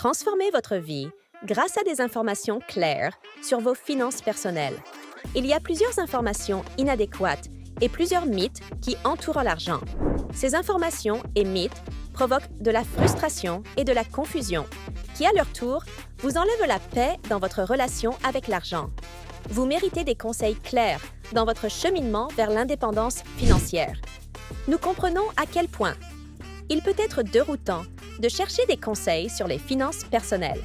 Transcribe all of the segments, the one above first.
Transformez votre vie grâce à des informations claires sur vos finances personnelles. Il y a plusieurs informations inadéquates et plusieurs mythes qui entourent l'argent. Ces informations et mythes provoquent de la frustration et de la confusion, qui à leur tour vous enlèvent la paix dans votre relation avec l'argent. Vous méritez des conseils clairs dans votre cheminement vers l'indépendance financière. Nous comprenons à quel point il peut être déroutant de chercher des conseils sur les finances personnelles.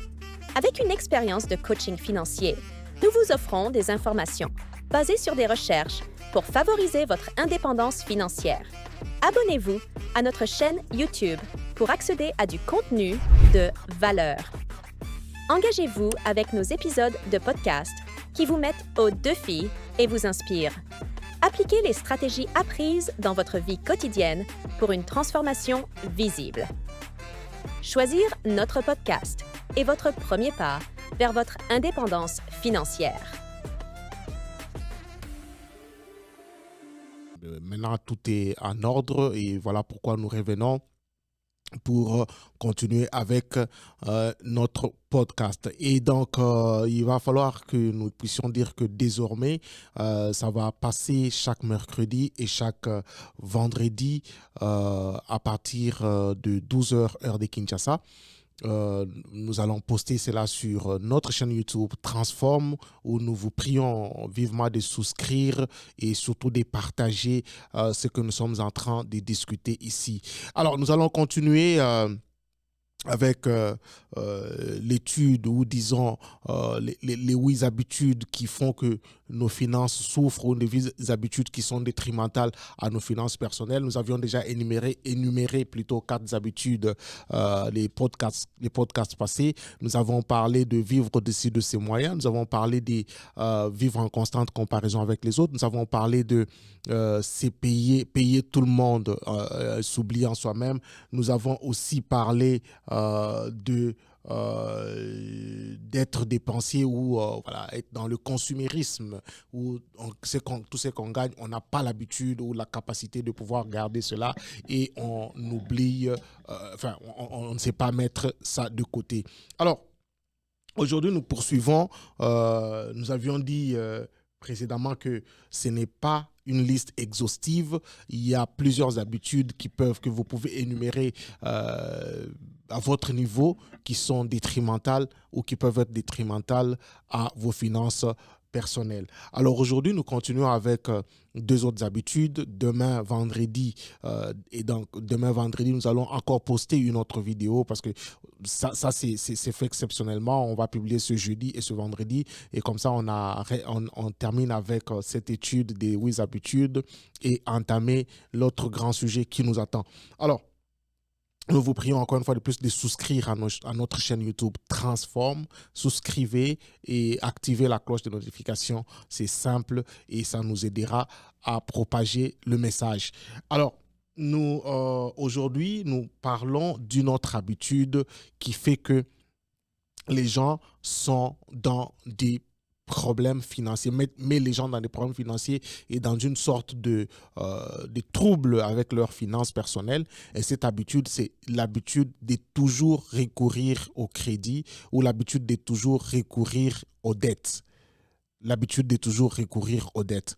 Avec une expérience de coaching financier, nous vous offrons des informations basées sur des recherches pour favoriser votre indépendance financière. Abonnez-vous à notre chaîne YouTube pour accéder à du contenu de valeur. Engagez-vous avec nos épisodes de podcast qui vous mettent au défi et vous inspirent. Appliquez les stratégies apprises dans votre vie quotidienne pour une transformation visible. Choisir notre podcast est votre premier pas vers votre indépendance financière. Maintenant, tout est en ordre et voilà pourquoi nous revenons pour continuer avec notre podcast. Et donc, il va falloir que nous puissions dire que désormais, ça va passer chaque mercredi et chaque vendredi à partir de 12h heure de Kinshasa. Nous allons poster cela sur notre chaîne YouTube Transform, où nous vous prions vivement de souscrire et surtout de partager ce que nous sommes en train de discuter ici. Alors, nous allons continuer avec l'étude ou disons les 8 habitudes qui font que nos finances souffrent ou les habitudes qui sont détrimentales à nos finances personnelles. Nous avions déjà énuméré plutôt 4 habitudes les podcasts passés. Nous avons parlé de vivre au-dessus de ses moyens. Nous avons parlé de vivre en constante comparaison avec les autres. Nous avons parlé de payer tout le monde, s'oubliant soi-même. Nous avons aussi parlé d'être dépensier ou être dans le consumérisme où tout ce qu'on gagne, on n'a pas l'habitude ou la capacité de pouvoir garder cela et on oublie, on ne sait pas mettre ça de côté. Alors, aujourd'hui, nous poursuivons. Nous avions dit précédemment que ce n'est pas une liste exhaustive. Il y a plusieurs habitudes que vous pouvez énumérer à votre niveau qui sont détrimentales ou qui peuvent être détrimentales à vos finances personnelles. Alors aujourd'hui, nous continuons avec 2 autres habitudes. Demain, vendredi, nous allons encore poster une autre vidéo parce que ça c'est fait exceptionnellement. On va publier ce jeudi et ce vendredi et comme ça, on termine avec cette étude des 8 habitudes et entamer l'autre grand sujet qui nous attend. Alors, nous vous prions encore une fois de plus de souscrire à notre chaîne YouTube Transform. Souscrivez et activez la cloche de notification. C'est simple et ça nous aidera à propager le message. Alors, aujourd'hui, nous parlons d'une autre habitude qui fait que les gens sont dans des problèmes financiers, met les gens dans des problèmes financiers et dans une sorte de trouble avec leurs finances personnelles. Et cette habitude, c'est l'habitude de toujours recourir au crédit ou l'habitude de toujours recourir aux dettes. L'habitude de toujours recourir aux dettes.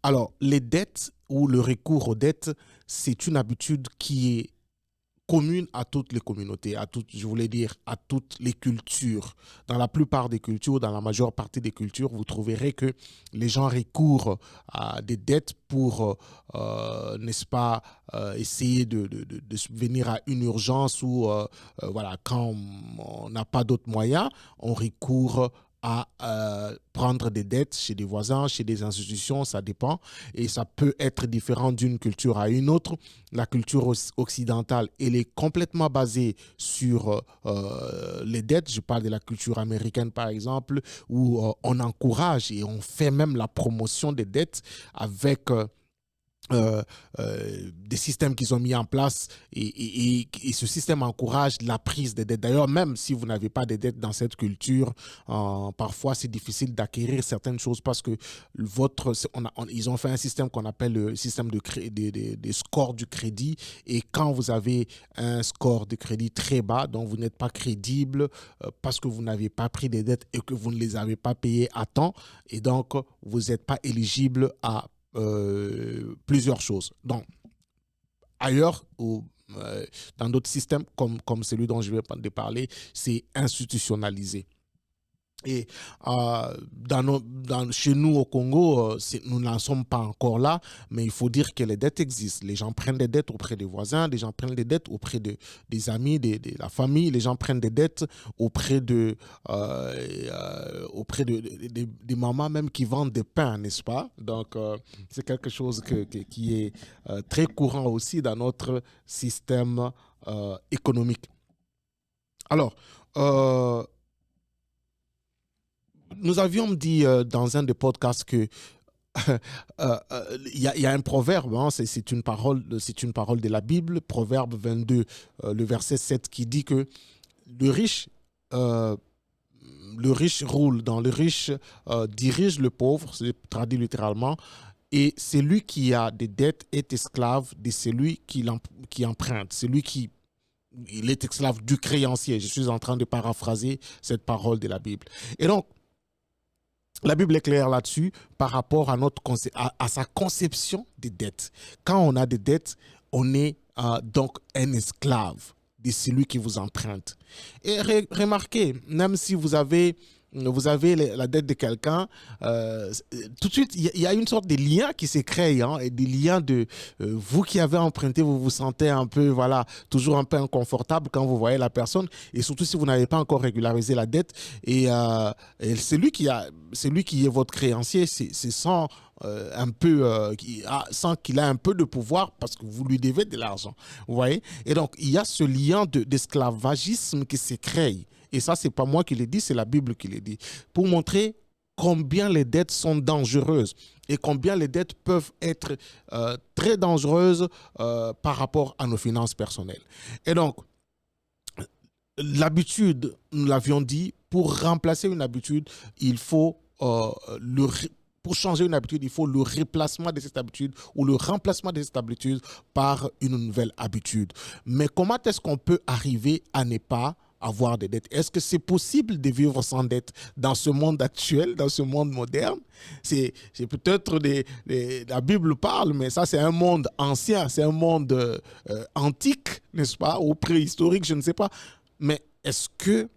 Alors, les dettes ou le recours aux dettes, c'est une habitude qui est commune à toutes les communautés, à toutes les cultures. Dans la plupart des cultures, dans la majeure partie des cultures, vous trouverez que les gens recourent à des dettes pour, n'est-ce pas, essayer de subvenir à une urgence ou quand on n'a pas d'autres moyens, on recourt à prendre des dettes chez des voisins, chez des institutions, ça dépend. Et ça peut être différent d'une culture à une autre. La culture occidentale, elle est complètement basée sur les dettes. Je parle de la culture américaine, par exemple, où on encourage et on fait même la promotion des dettes avec des systèmes qu'ils ont mis en place et ce système encourage la prise des dettes. D'ailleurs, même si vous n'avez pas de dettes dans cette culture, parfois c'est difficile d'acquérir certaines choses parce que ils ont fait un système qu'on appelle le système des scores du crédit, et quand vous avez un score de crédit très bas, donc vous n'êtes pas crédible parce que vous n'avez pas pris des dettes et que vous ne les avez pas payées à temps, et donc vous n'êtes pas éligible à plusieurs choses. Donc, ailleurs, dans d'autres systèmes, comme celui dont je vais parler, c'est institutionnalisé. Et chez nous au Congo, nous n'en sommes pas encore là, mais il faut dire que les dettes existent. Les gens prennent des dettes auprès des voisins, les gens prennent des dettes auprès des amis, de la famille, les gens prennent des dettes auprès des mamans même qui vendent des pains, n'est-ce pas? Donc, c'est quelque chose qui est très courant aussi dans notre système économique. Alors, nous avions dit dans un des podcasts que il y a un proverbe, hein, c'est une parole de la Bible, Proverbe 22, le verset 7, qui dit que le riche roule, le riche dirige le pauvre, c'est traduit littéralement, et celui qui a des dettes est esclave de celui qui emprunte, il est esclave du créancier. Je suis en train de paraphraser cette parole de la Bible. Et donc, la Bible est claire là-dessus par rapport à sa conception des dettes. Quand on a des dettes, on est donc un esclave de celui qui vous emprunte. Et remarquez, même si vous avez la dette de quelqu'un, tout de suite, il y a une sorte de lien qui se crée, hein, et des liens de vous qui avez emprunté, vous vous sentez un peu, voilà, toujours un peu inconfortable quand vous voyez la personne, et surtout si vous n'avez pas encore régularisé la dette, et c'est lui qui est votre créancier, c'est sans sans qu'il ait un peu de pouvoir parce que vous lui devez de l'argent, vous voyez. Et donc, il y a ce lien d'esclavagisme qui se crée. Et ça, ce n'est pas moi qui l'ai dit, c'est la Bible qui l'a dit. Pour montrer combien les dettes sont dangereuses et combien les dettes peuvent être très dangereuses par rapport à nos finances personnelles. Et donc, l'habitude, nous l'avions dit, pour remplacer une habitude, il faut pour changer une habitude, il faut le remplacement de cette habitude ou le remplacement de cette habitude par une nouvelle habitude. Mais comment est-ce qu'on peut arriver à ne pas avoir des dettes? Est-ce que c'est possible de vivre sans dette dans ce monde actuel, dans ce monde moderne? C'est peut-être la Bible parle, mais ça c'est un monde ancien, c'est un monde antique, n'est-ce pas, ou préhistorique, je ne sais pas. Mais est-ce que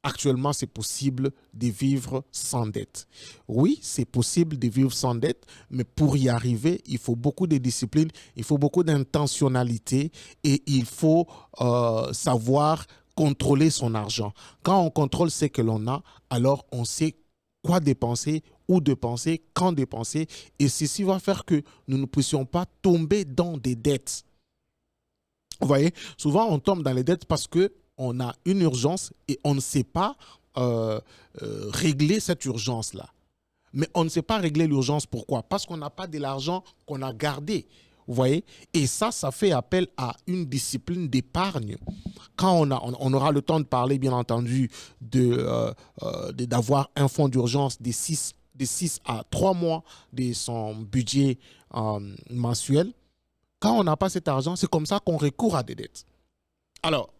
actuellement, c'est possible de vivre sans dette? Oui, c'est possible de vivre sans dette, mais pour y arriver, il faut beaucoup de discipline, il faut beaucoup d'intentionnalité et il faut savoir contrôler son argent. Quand on contrôle ce que l'on a, alors on sait quoi dépenser, où dépenser, quand dépenser, et ceci va faire que nous ne puissions pas tomber dans des dettes. Vous voyez, souvent on tombe dans les dettes parce que on a une urgence et on ne sait pas régler cette urgence-là. Mais on ne sait pas régler l'urgence. Pourquoi? Parce qu'on n'a pas de l'argent qu'on a gardé. Vous voyez? Et ça fait appel à une discipline d'épargne. Quand on aura le temps de parler, bien entendu, d'avoir un fonds d'urgence de 6 à 3 mois de son budget mensuel. Quand on n'a pas cet argent, c'est comme ça qu'on recourt à des dettes. Alors,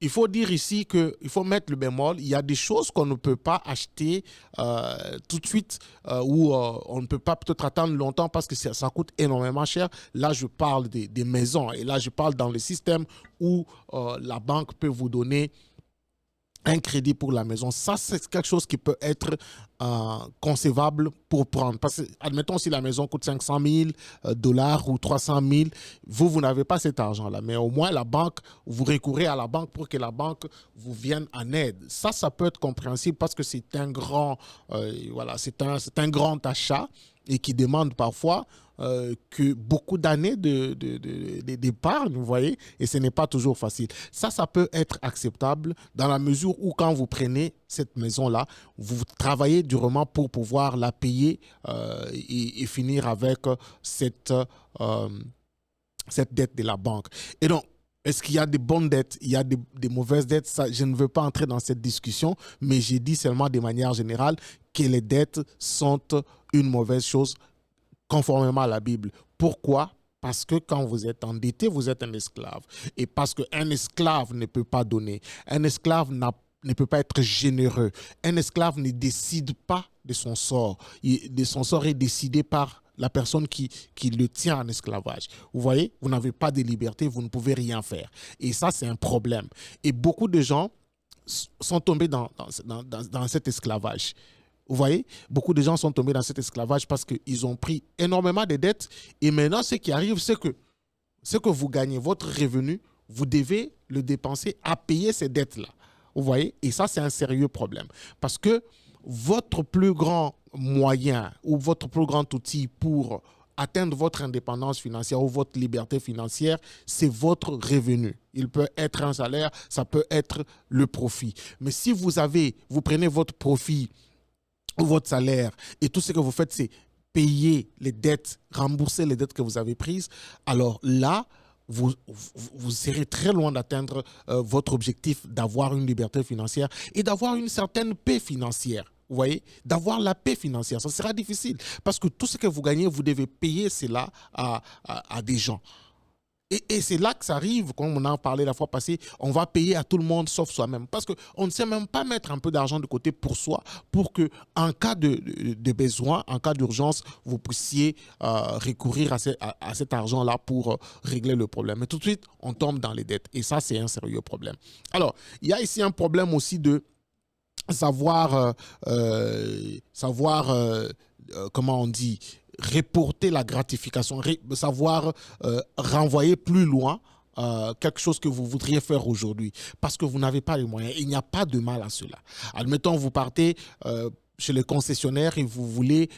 il faut dire ici qu'il faut mettre le bémol. Il y a des choses qu'on ne peut pas acheter tout de suite ou on ne peut pas peut-être attendre longtemps parce que ça coûte énormément cher. Là, je parle des maisons et là, je parle dans le système où la banque peut vous donner un crédit pour la maison. Ça, c'est quelque chose qui peut être concevable pour prendre. Parce que, admettons, si la maison coûte 500 000 $ ou 300 000, vous n'avez pas cet argent-là. Mais au moins, la banque, vous recourez à la banque pour que la banque vous vienne en aide. Ça peut être compréhensible parce que c'est un grand, c'est un grand achat et qui demande parfois que beaucoup d'années d'épargne, vous voyez, et ce n'est pas toujours facile. Ça peut être acceptable dans la mesure où quand vous prenez cette maison-là, vous travaillez durement pour pouvoir la payer et finir avec cette dette de la banque. Et donc, est-ce qu'il y a des bonnes dettes, il y a des mauvaises dettes? Ça, je ne veux pas entrer dans cette discussion, mais j'ai dit seulement de manière générale que les dettes sont une mauvaise chose conformément à la Bible. Pourquoi? Parce que quand vous êtes endetté, vous êtes un esclave. Et parce qu'un esclave ne peut pas donner, un esclave ne peut pas être généreux, un esclave ne décide pas de son sort. Son sort est décidé par la personne qui le tient en esclavage. Vous voyez, vous n'avez pas de liberté, vous ne pouvez rien faire. Et ça, c'est un problème. Et beaucoup de gens sont tombés dans cet esclavage. Vous voyez, beaucoup de gens sont tombés dans cet esclavage parce qu'ils ont pris énormément de dettes. Et maintenant, ce qui arrive, c'est que ce que vous gagnez, votre revenu, vous devez le dépenser à payer ces dettes-là. Vous voyez, et ça, c'est un sérieux problème. Parce que votre plus grand moyen ou votre plus grand outil pour atteindre votre indépendance financière ou votre liberté financière, c'est votre revenu. Il peut être un salaire, ça peut être le profit. Mais si vous prenez votre profit ou votre salaire et tout ce que vous faites, c'est payer les dettes, rembourser les dettes que vous avez prises, alors là, vous serez très loin d'atteindre votre objectif d'avoir une liberté financière et d'avoir une certaine paix financière. Vous voyez, d'avoir la paix financière, ça sera difficile parce que tout ce que vous gagnez, vous devez payer cela à des gens. Et c'est là que ça arrive, comme on en a parlé la fois passée, on va payer à tout le monde sauf soi-même. Parce qu'on ne sait même pas mettre un peu d'argent de côté pour soi, pour qu'en cas de besoin, en cas d'urgence, vous puissiez recourir à cet argent-là pour régler le problème. Mais tout de suite, on tombe dans les dettes. Et ça, c'est un sérieux problème. Alors, il y a ici un problème aussi de savoir comment on dit, reporter la gratification, savoir renvoyer plus loin quelque chose que vous voudriez faire aujourd'hui parce que vous n'avez pas les moyens. Il n'y a pas de mal à cela. Admettons, vous partez chez le concessionnaire et vous voulez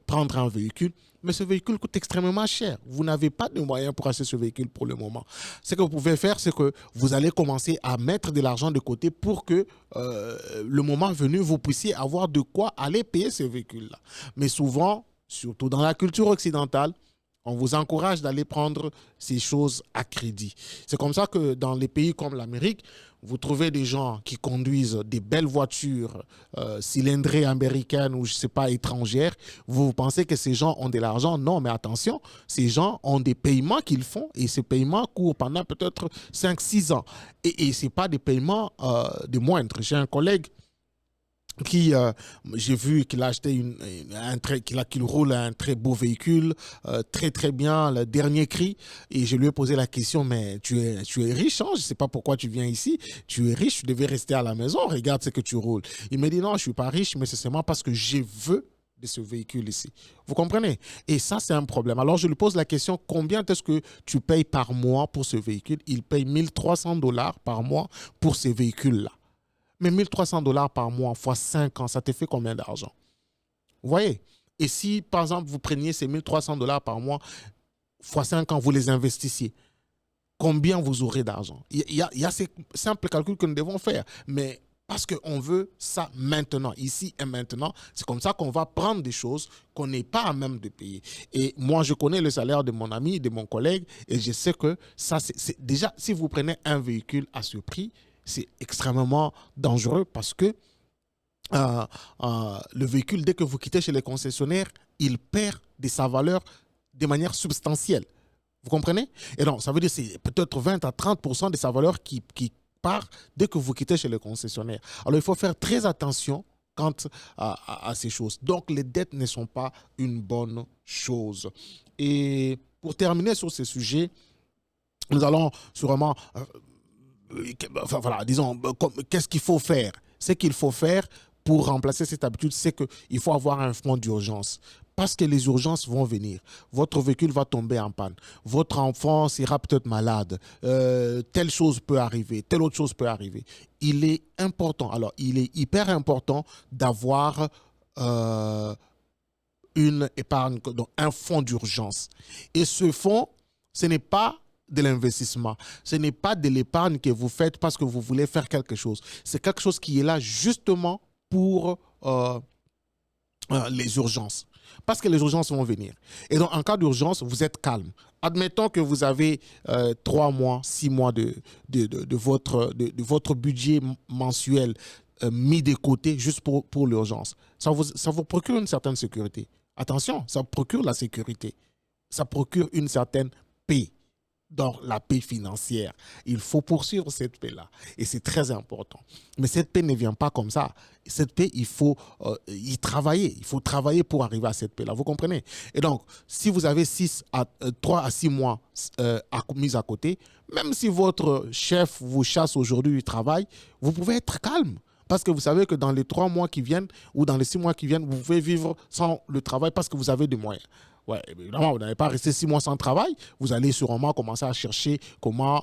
prendre un véhicule, mais ce véhicule coûte extrêmement cher. Vous n'avez pas de moyens pour acheter ce véhicule pour le moment. Ce que vous pouvez faire, c'est que vous allez commencer à mettre de l'argent de côté pour que le moment venu, vous puissiez avoir de quoi aller payer ce véhicule-là. Mais souvent, surtout dans la culture occidentale, on vous encourage d'aller prendre ces choses à crédit. C'est comme ça que dans les pays comme l'Amérique, vous trouvez des gens qui conduisent des belles voitures cylindrées américaines ou je ne sais pas, étrangères. Vous pensez que ces gens ont de l'argent? Non, mais attention, ces gens ont des paiements qu'ils font et ces paiements courent pendant peut-être 5-6 ans. Et ce n'est pas des paiements de moindres. J'ai un collègue qui, j'ai vu qu'il a acheté qu'il roule un très beau véhicule, très très bien, le dernier cri, et je lui ai posé la question, mais tu es riche, hein? Je ne sais pas pourquoi tu viens ici, tu es riche, tu devais rester à la maison, regarde ce que tu roules. Il m'a dit non, je ne suis pas riche, mais c'est seulement parce que je veux de ce véhicule ici. Vous comprenez? Et ça, c'est un problème. Alors, je lui pose la question, combien est-ce que tu payes par mois pour ce véhicule? Il paye $1 300 par mois pour ce véhicule-là. Mais $1 300 par mois fois 5 ans, ça te fait combien d'argent? Vous voyez? Et si, par exemple, vous preniez ces $1 300 par mois fois 5 ans, vous les investissiez, combien vous aurez d'argent? Il y a ces simples calculs que nous devons faire. Mais parce qu'on veut ça maintenant, ici et maintenant, c'est comme ça qu'on va prendre des choses qu'on n'est pas à même de payer. Et moi, je connais le salaire de mon ami, de mon collègue, et je sais que ça, c'est déjà, si vous prenez un véhicule à ce prix, c'est extrêmement dangereux parce que le véhicule, dès que vous quittez chez les concessionnaires, il perd de sa valeur de manière substantielle. Vous comprenez? Et donc, ça veut dire que c'est peut-être 20 à 30% de sa valeur qui part dès que vous quittez chez les concessionnaires. Alors, il faut faire très attention quant à ces choses. Donc, les dettes ne sont pas une bonne chose. Et pour terminer sur ce sujet, nous allons sûrement... Enfin, voilà, disons, qu'est-ce qu'il faut faire? Ce qu'il faut faire pour remplacer cette habitude, c'est qu'il faut avoir un fonds d'urgence. Parce que les urgences vont venir. Votre véhicule va tomber en panne. Votre enfant sera peut-être malade. Telle chose peut arriver. Telle autre chose peut arriver. Il est important, alors il est hyper important d'avoir une épargne, donc un fonds d'urgence. Et ce fonds, ce n'est pas de l'investissement. Ce n'est pas de l'épargne que vous faites parce que vous voulez faire quelque chose. C'est quelque chose qui est là justement pour les urgences. Parce que les urgences vont venir. Et donc, en cas d'urgence, vous êtes calme. Admettons que vous avez 3 mois, 6 mois de votre budget mensuel mis de côté juste pour l'urgence. Ça vous procure une certaine sécurité. Attention, ça procure la sécurité. Ça procure une certaine paix. Dans la paix financière. Il faut poursuivre cette paix-là. Et c'est très important. Mais cette paix ne vient pas comme ça. Cette paix, il faut y travailler. Il faut travailler pour arriver à cette paix-là. Vous comprenez? Et donc, si vous avez 3 à 6 mois mis à côté, même si votre chef vous chasse aujourd'hui du travail, vous pouvez être calme. Parce que vous savez que dans les 3 mois qui viennent ou dans les 6 mois qui viennent, vous pouvez vivre sans le travail parce que vous avez des moyens. Ouais, évidemment, vous n'allez pas rester 6 mois sans travail. Vous allez sûrement commencer à chercher comment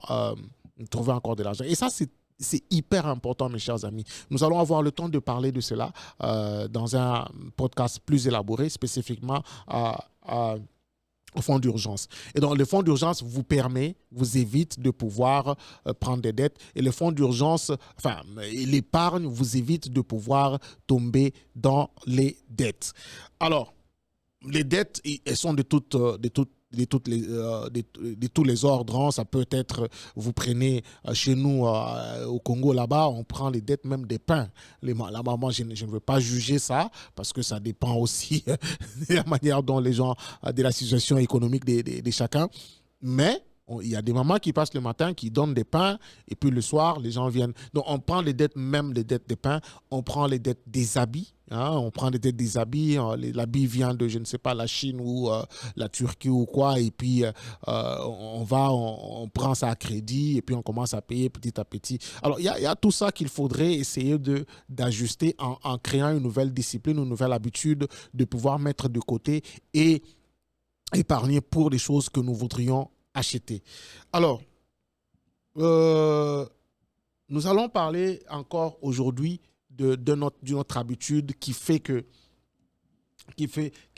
trouver encore de l'argent. Et ça, c'est hyper important, mes chers amis. Nous allons avoir le temps de parler de cela dans un podcast plus élaboré, spécifiquement au fonds d'urgence. Et donc, le fonds d'urgence vous évite de pouvoir prendre des dettes. Et le fonds d'urgence, enfin, l'épargne vous évite de pouvoir tomber dans les dettes. Alors, les dettes, elles sont de tous les ordres. Ça peut être, vous prenez chez nous au Congo, là-bas, on prend les dettes même des pains. La maman, je ne veux pas juger ça parce que ça dépend aussi de la manière dont les gens, de la situation économique de chacun. Mais il y a des mamans qui passent le matin, qui donnent des pains, et puis le soir, les gens viennent. Donc, on prend les dettes, même les dettes des pains, on prend les dettes des habits. On prend les dettes des habits. L'habit vient de, je ne sais pas, la Chine ou la Turquie ou quoi, et puis on prend ça à crédit, et puis on commence à payer petit à petit. Alors, il y a tout ça qu'il faudrait essayer d'ajuster en créant une nouvelle discipline, une nouvelle habitude de pouvoir mettre de côté et épargner pour les choses que nous voudrions acheter. Alors, nous allons parler encore aujourd'hui de notre habitude qui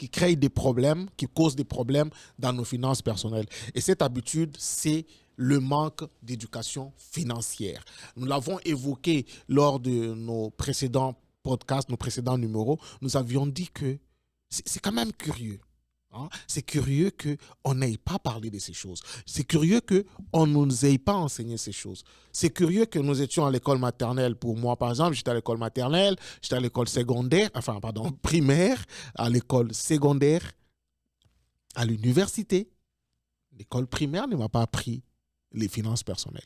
crée des problèmes, qui cause des problèmes dans nos finances personnelles. Et cette habitude, c'est le manque d'éducation financière. Nous l'avons évoqué lors de nos précédents podcasts, nos précédents numéros. Nous avions dit que c'est quand même curieux. C'est curieux qu'on n'ait pas parlé de ces choses. C'est curieux qu'on ne nous ait pas enseigné ces choses. C'est curieux que nous étions à l'école maternelle. Pour moi, par exemple, j'étais à l'école maternelle, j'étais à l'école primaire, à l'école secondaire, à l'université. L'école primaire ne m'a pas appris les finances personnelles.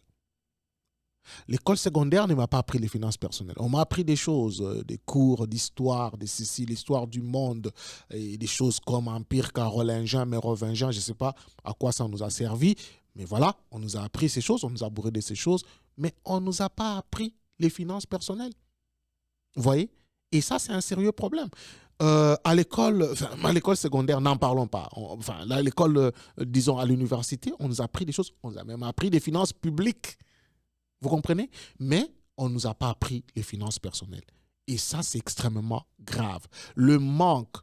L'école secondaire ne m'a pas appris les finances personnelles. On m'a appris des choses, des cours d'histoire, l'histoire du monde, et des choses comme Empire carolingien, mérovingien, je ne sais pas à quoi ça nous a servi. Mais voilà, on nous a appris ces choses, on nous a bourré de ces choses, mais on ne nous a pas appris les finances personnelles. Vous voyez? Et ça, c'est un sérieux problème. À l'école secondaire, n'en parlons pas. À l'école, disons à l'université, on nous a appris des choses, on nous a même appris des finances publiques. Vous comprenez? Mais on ne nous a pas appris les finances personnelles. Et ça, c'est extrêmement grave. Le manque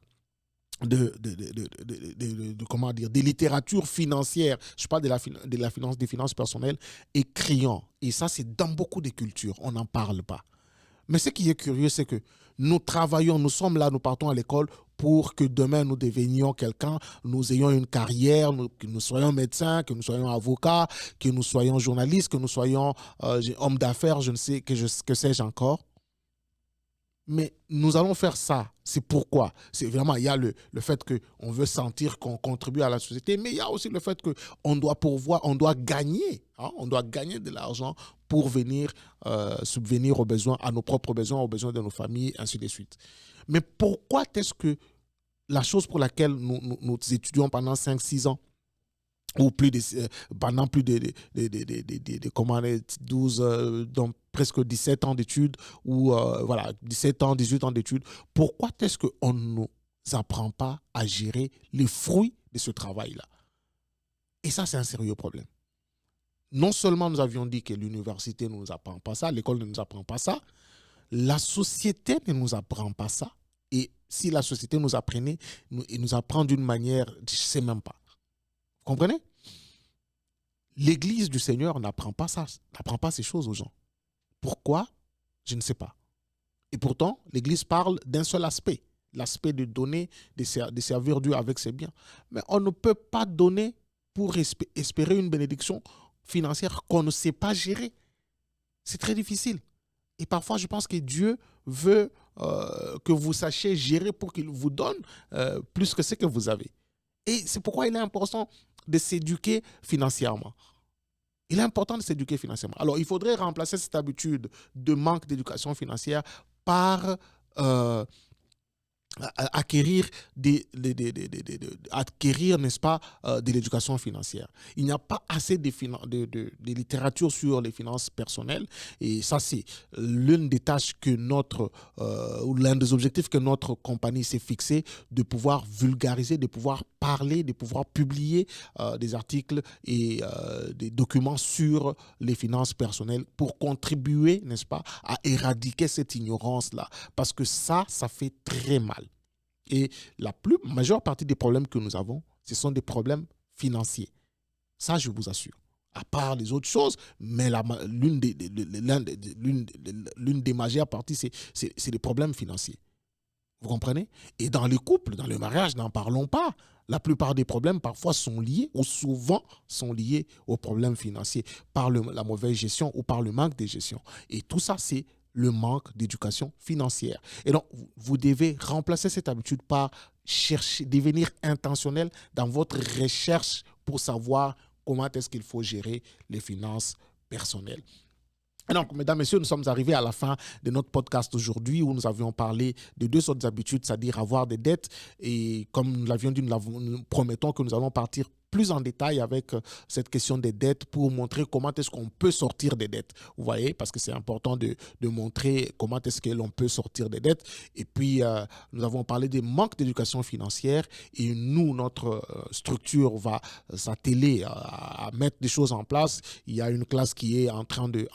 des littératures financières, je parle des finances personnelles, est criant. Et ça, c'est dans beaucoup de cultures. On n'en parle pas. Mais ce qui est curieux, c'est que nous travaillons, nous sommes là, nous partons à l'école pour que demain nous devenions quelqu'un, nous ayons une carrière, que nous soyons médecins, que nous soyons avocats, que nous soyons journalistes, que nous soyons hommes d'affaires, je ne sais, que sais-je encore. Mais nous allons faire ça. C'est pourquoi. C'est vraiment, il y a le fait qu'on veut sentir qu'on contribue à la société, mais il y a aussi le fait qu'on doit pourvoir, on doit gagner. On doit gagner de l'argent pour venir subvenir aux besoins, à nos propres besoins, aux besoins de nos familles, ainsi de suite. Mais pourquoi est-ce que la chose pour laquelle nous étudions pendant 5-6 ans, ou pendant plus de 12, donc presque 17 ans d'études, ou 17 ans, 18 ans d'études, pourquoi est-ce qu'on ne nous apprend pas à gérer les fruits de ce travail-là? Et ça, c'est un sérieux problème. Non seulement nous avions dit que l'université ne nous apprend pas ça, l'école ne nous apprend pas ça, la société ne nous apprend pas ça. Et si la société nous apprenait, elle nous apprend d'une manière, je ne sais même pas. Vous comprenez? l'Église du Seigneur n'apprend pas ça, n'apprend pas ces choses aux gens. Pourquoi? Je ne sais pas. Et pourtant, l'Église parle d'un seul aspect, l'aspect de donner, de servir Dieu avec ses biens. Mais on ne peut pas donner pour espérer une bénédiction financière qu'on ne sait pas gérer. C'est très difficile. Et parfois, je pense que Dieu veut que vous sachiez gérer pour qu'il vous donne plus que ce que vous avez. Et c'est pourquoi il est important de s'éduquer financièrement. Il est important de s'éduquer financièrement. Alors, il faudrait remplacer cette habitude de manque d'éducation financière par acquérir, n'est-ce pas, de l'éducation financière. Il n'y a pas assez de littérature sur les finances personnelles et ça, c'est l'une des tâches que ou l'un des objectifs que notre compagnie s'est fixé, de pouvoir vulgariser, de pouvoir parler, de pouvoir publier des articles et des documents sur les finances personnelles pour contribuer, n'est-ce pas, à éradiquer cette ignorance-là. Parce que ça fait très mal. Et la majeure partie des problèmes que nous avons, ce sont des problèmes financiers. Ça, je vous assure. À part les autres choses, mais l'une des majeures parties, c'est les problèmes financiers. Vous comprenez? Et dans les couples, dans le mariage, n'en parlons pas. La plupart des problèmes, parfois, sont liés, ou souvent sont liés aux problèmes financiers, par la mauvaise gestion ou par le manque de gestion. Et tout ça, c'est le manque d'éducation financière. Et donc, vous devez remplacer cette habitude par devenir intentionnel dans votre recherche pour savoir comment est-ce qu'il faut gérer les finances personnelles. Et donc, mesdames, messieurs, nous sommes arrivés à la fin de notre podcast aujourd'hui où nous avions parlé de deux autres habitudes, c'est-à-dire avoir des dettes. Et comme nous l'avions dit, nous promettons que nous allons partir plus en détail avec cette question des dettes pour montrer comment est-ce qu'on peut sortir des dettes. Vous voyez, parce que c'est important de montrer comment est-ce que l'on peut sortir des dettes. Et puis, nous avons parlé des manques d'éducation financière et nous, notre structure va s'atteler à mettre des choses en place. Il y a une classe qui est en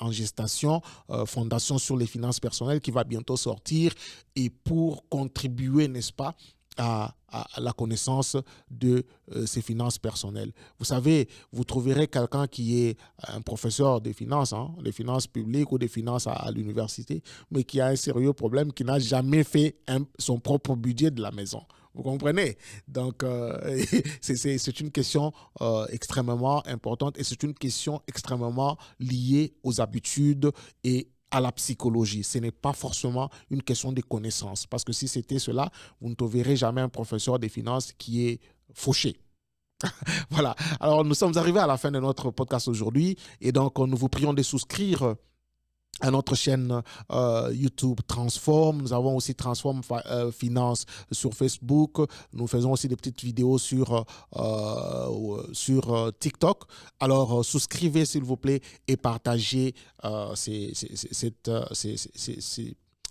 gestation, Fondation sur les finances personnelles, qui va bientôt sortir et pour contribuer, n'est-ce pas, à la connaissance de ses finances personnelles. Vous savez, vous trouverez quelqu'un qui est un professeur des finances publiques ou des finances à l'université, mais qui a un sérieux problème, qui n'a jamais fait son propre budget de la maison. Vous comprenez? Donc, c'est une question extrêmement importante et c'est une question extrêmement liée aux habitudes et à la psychologie. Ce n'est pas forcément une question de connaissance. Parce que si c'était cela, vous ne trouverez jamais un professeur des finances qui est fauché. Voilà. Alors, nous sommes arrivés à la fin de notre podcast aujourd'hui. Et donc, nous vous prions de souscrire à notre chaîne YouTube Transform. Nous avons aussi Transform Finance sur Facebook. Nous faisons aussi des petites vidéos sur TikTok. Alors, souscrivez s'il vous plaît et partagez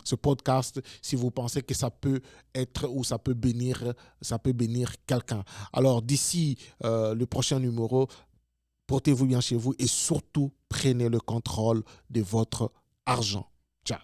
ce podcast si vous pensez que ça peut être ou ça peut bénir quelqu'un. Alors, d'ici le prochain numéro, portez-vous bien chez vous et surtout, prenez le contrôle de votre argent. Ciao.